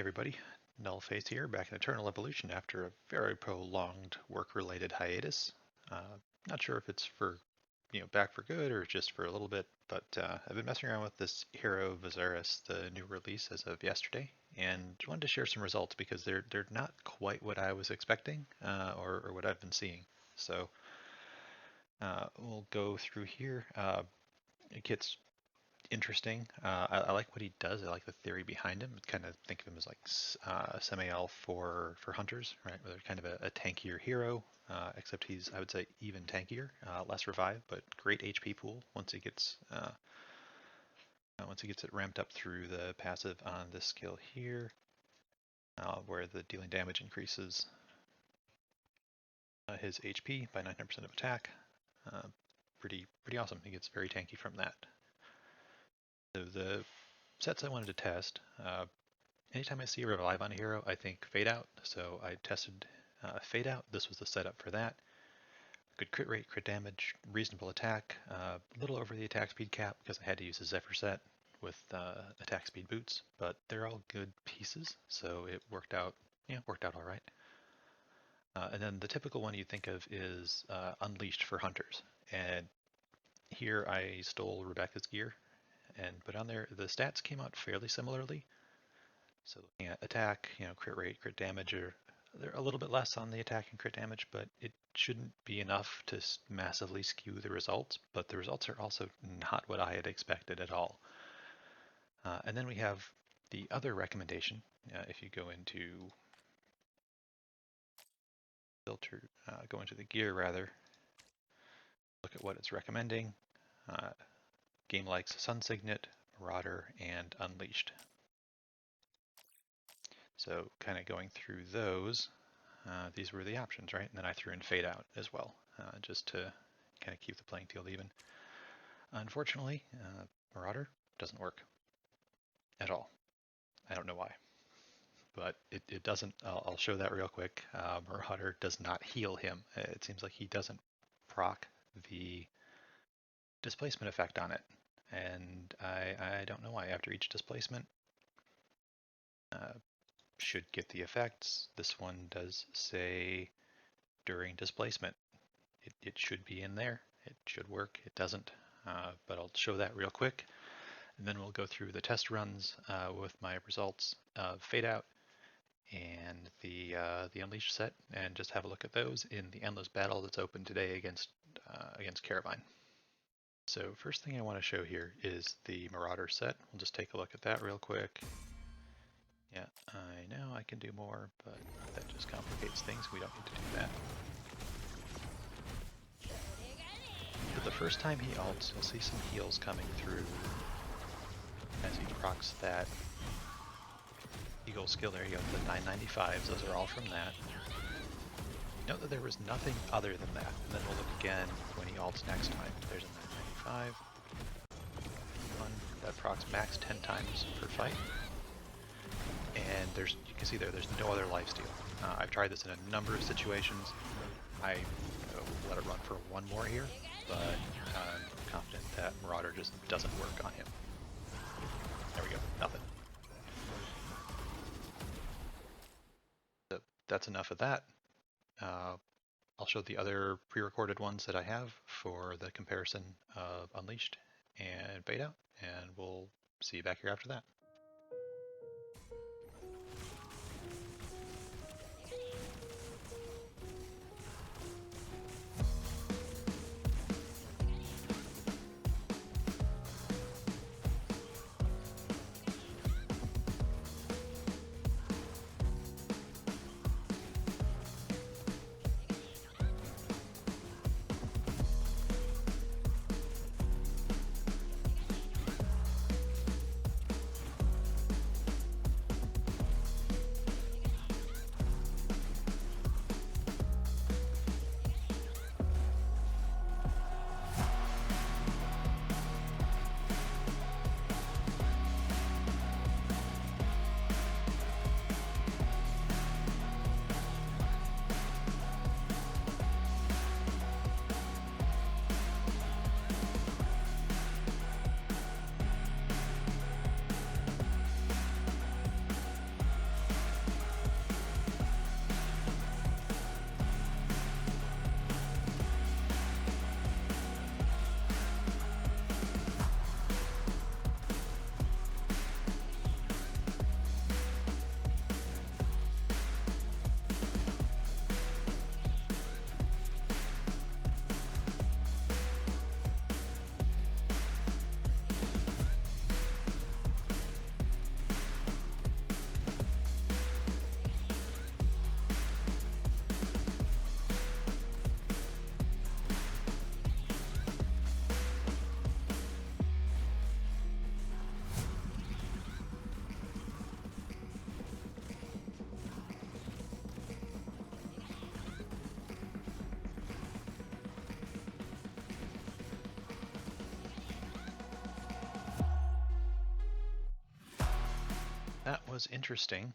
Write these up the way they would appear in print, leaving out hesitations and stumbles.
everybody, Nullface here, back in Eternal Evolution after a very prolonged work-related hiatus. Not sure if it's for, back for good or just for a little bit, but I've been messing around with this hero Vazaris, the new release as of yesterday, and wanted to share some results because they're not quite what I was expecting or what I've been seeing. So we'll go through here. It gets interesting. I like what he does. I like the theory behind him. I kind of think of him as like semi-elf for hunters, right? Where they're kind of a tankier hero, except he's, I would say, even tankier, less revive, but great HP pool once he gets it ramped up through the passive on this skill here, where the dealing damage increases his HP by 900% of attack. Pretty awesome. He gets very tanky from that. So the sets I wanted to test, anytime I see a revive on a hero, I think Fadeout. So I tested Fadeout. This was the setup for that. Good crit rate, crit damage, reasonable attack, a little over the attack speed cap because I had to use a Zephyr set with attack speed boots, but they're all good pieces, so it worked out all right. And then the typical one you think of is Unleashed for hunters. And here I stole Rebecca's gear and put on there. The stats came out fairly similarly. So looking at attack, crit rate, crit damage, they're a little bit less on the attack and crit damage, but it shouldn't be enough to massively skew the results. But the results are also not what I had expected at all. And then we have the other recommendation. If you go into filter, go into the gear rather, look at what it's recommending. Game likes Sun Signet, Marauder, and Unleashed. So kind of going through those, these were the options, right? And then I threw in Fadeout as well, just to kind of keep the playing field even. Unfortunately, Marauder doesn't work at all. I don't know why, but it doesn't. I'll show that real quick. Marauder does not heal him. It seems like he doesn't proc the displacement effect on it, and I don't know why. After each displacement, should get the effects. This one does say during displacement. It should be in there. It should work. It doesn't, but I'll show that real quick, and then we'll go through the test runs with my results of Fadeout and the Unleashed set, and just have a look at those in the endless battle that's open today against Caravine. So first thing I want to show here is the Marauder set. We'll just take a look at that real quick. Yeah, I know I can do more, but that just complicates things. We don't need to do that. But the first time he ults, you'll see some heals coming through as he procs that Eagle skill. There you go, the 995s. Those are all from that. Note that there was nothing other than that. And then we'll look again when he ults next time. There's a 995. One that procs max 10 times per fight. And you can see there's no other lifesteal. I've tried this in a number of situations. I will let it run for one more here, but I'm confident that Marauder just doesn't work on him. There we go, nothing. So that's enough of that. I'll show the other pre-recorded ones that I have for the comparison of Unleashed and Fadeout, and we'll see you back here after that. That was interesting.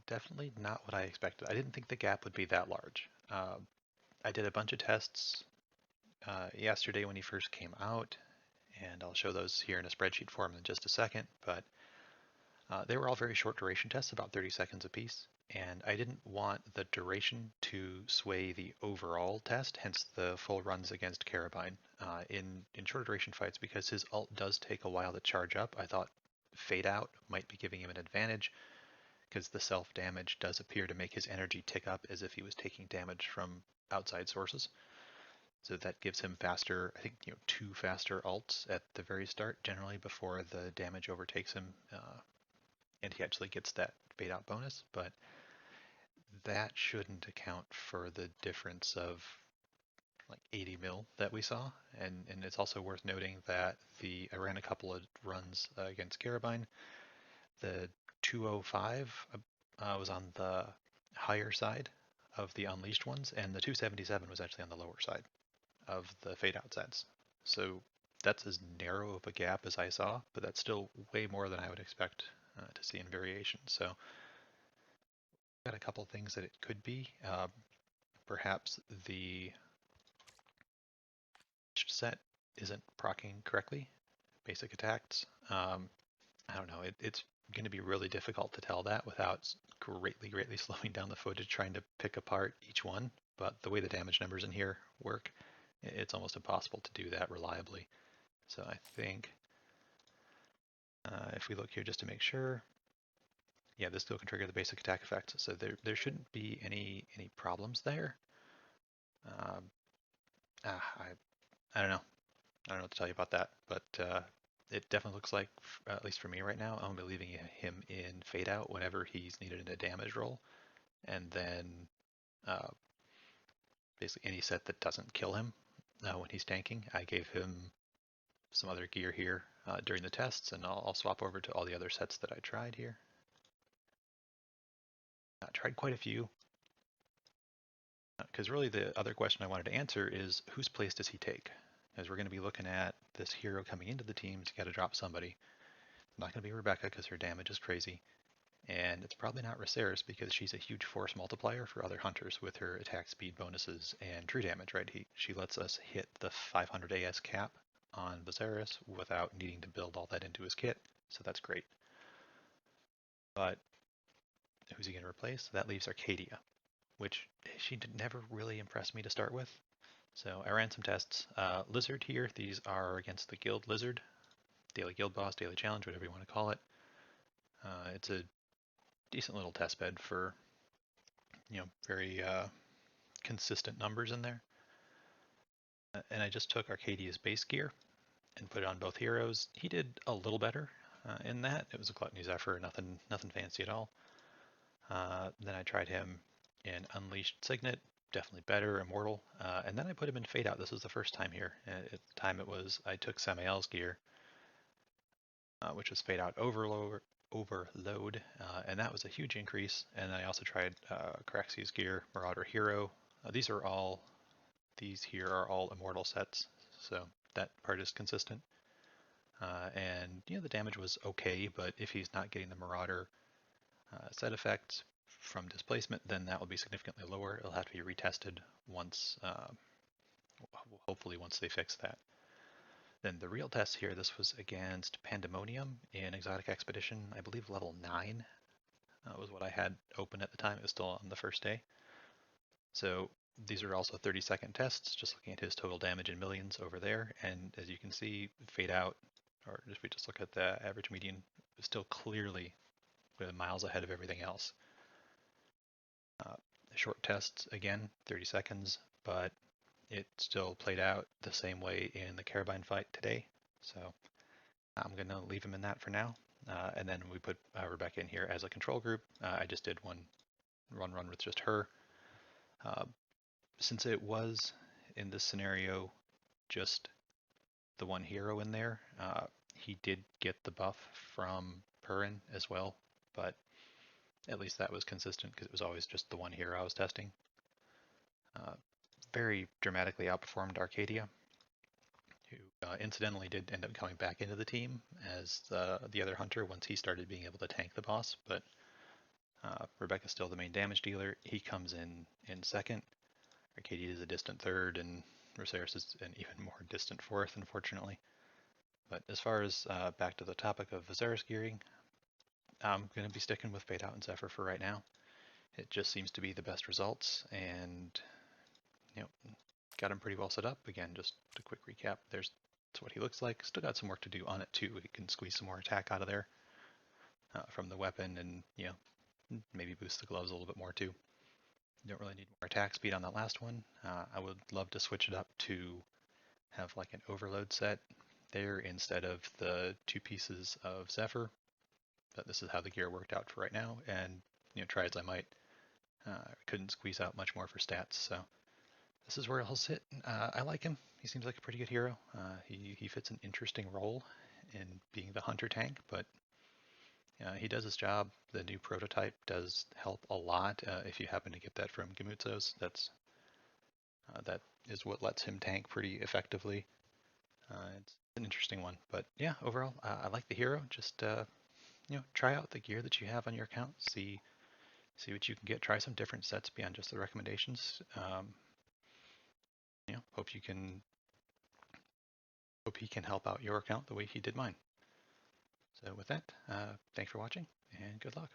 Definitely not what I expected. I didn't think the gap would be that large. I did a bunch of tests yesterday when he first came out, and I'll show those here in a spreadsheet form in just a second, but they were all very short duration tests, about 30 seconds apiece, and I didn't want the duration to sway the overall test, hence the full runs against Carabine. In shorter duration fights, because his ult does take a while to charge up, I thought Fadeout might be giving him an advantage, because the self-damage does appear to make his energy tick up as if he was taking damage from outside sources. So that gives him faster, I think, 2 faster ults at the very start, generally before the damage overtakes him, and he actually gets that fade out bonus. But that shouldn't account for the difference of like 80 mil that we saw. And it's also worth noting that I ran a couple of runs against Carabine. The 205 was on the higher side of the unleashed ones, and the 277 was actually on the lower side of the fade out sets. So that's as narrow of a gap as I saw, but that's still way more than I would expect to see in variation. So got a couple things that it could be. Perhaps the set isn't proccing correctly, basic attacks. I don't know, it's going to be really difficult to tell that without greatly slowing down the footage trying to pick apart each one. But the way the damage numbers in here work, it's almost impossible to do that reliably. So I think if we look here just to make sure, yeah, this still can trigger the basic attack effect. So there shouldn't be any problems there. I don't know. I don't know what to tell you about that, but it definitely looks like, at least for me right now, I'm going to be leaving him in fade out whenever he's needed in a damage roll, and then basically any set that doesn't kill him when he's tanking, I gave him some other gear here during the tests, and I'll swap over to all the other sets that I tried here. I tried quite a few, because really the other question I wanted to answer is whose place does he take? As we're going to be looking at this hero coming into the teams, you got to drop somebody. It's not going to be Rebecca because her damage is crazy, and it's probably not Vazaris because she's a huge force multiplier for other hunters with her attack speed bonuses and true damage, right? She lets us hit the 500 AS cap on Vazaris without needing to build all that into his kit, so that's great. But who's he going to replace? That leaves Arcadia, which she never really impressed me to start with. So I ran some tests. Lizard here, these are against the Guild Lizard. Daily Guild Boss, Daily Challenge, whatever you want to call it. It's a decent little test bed for, very consistent numbers in there. And I just took Arcadia's base gear and put it on both heroes. He did a little better in that. It was a Gluttony's effort, nothing fancy at all. Then I tried him in Unleashed Signet, definitely better, Immortal. And then I put him in Fade Out. This was the first time here. At the time I took Samael's gear, which was Fade Out Overload, and that was a huge increase. And I also tried Caraxi's gear, Marauder Hero. These here are all Immortal sets, so that part is consistent. And the damage was okay, but if he's not getting the Marauder set effects from displacement, then that will be significantly lower. It'll have to be retested once, hopefully once they fix that. Then the real test here, this was against Pandemonium in Exotic Expedition, I believe level 9 was what I had open at the time. It was still on the first day. So these are also 30-second tests, just looking at his total damage in millions over there. And as you can see, Fade Out, or if we just look at the average median, is still clearly miles ahead of everything else. Short tests, again, 30 seconds, but it still played out the same way in the Carabine fight today. So I'm going to leave him in that for now. And then we put Rebecca in here as a control group. I just did one run with just her. Since it was, in this scenario, just the one hero in there, he did get the buff from Purin as well, but at least that was consistent because it was always just the one hero I was testing. Very dramatically outperformed Arcadia, who Incidentally did end up coming back into the team as the other hunter once he started being able to tank the boss, but Rebecca's still the main damage dealer. He comes in second. Arcadia is a distant third, and Vazaris is an even more distant fourth, unfortunately. But as far as back to the topic of Vazaris gearing, I'm going to be sticking with Fadeout and Zephyr for right now. It just seems to be the best results, and got him pretty well set up. Again, just a quick recap. That's what he looks like. Still got some work to do on it too. He can squeeze some more attack out of there from the weapon, and maybe boost the gloves a little bit more too. You don't really need more attack speed on that last one. I would love to switch it up to have like an overload set there instead of the 2 pieces of Zephyr. But this is how the gear worked out for right now, and try as I might, couldn't squeeze out much more for stats. So this is where he'll sit. I like him. He seems like a pretty good hero. He fits an interesting role in being the hunter tank, but he does his job. The new prototype does help a lot. If you happen to get that from Gamutsos, that is what lets him tank pretty effectively. It's an interesting one, but yeah, overall, I like the hero. Just try out the gear that you have on your account. See what you can get. Try some different sets beyond just the recommendations. Hope he can help out your account the way he did mine. So with that, thanks for watching and good luck.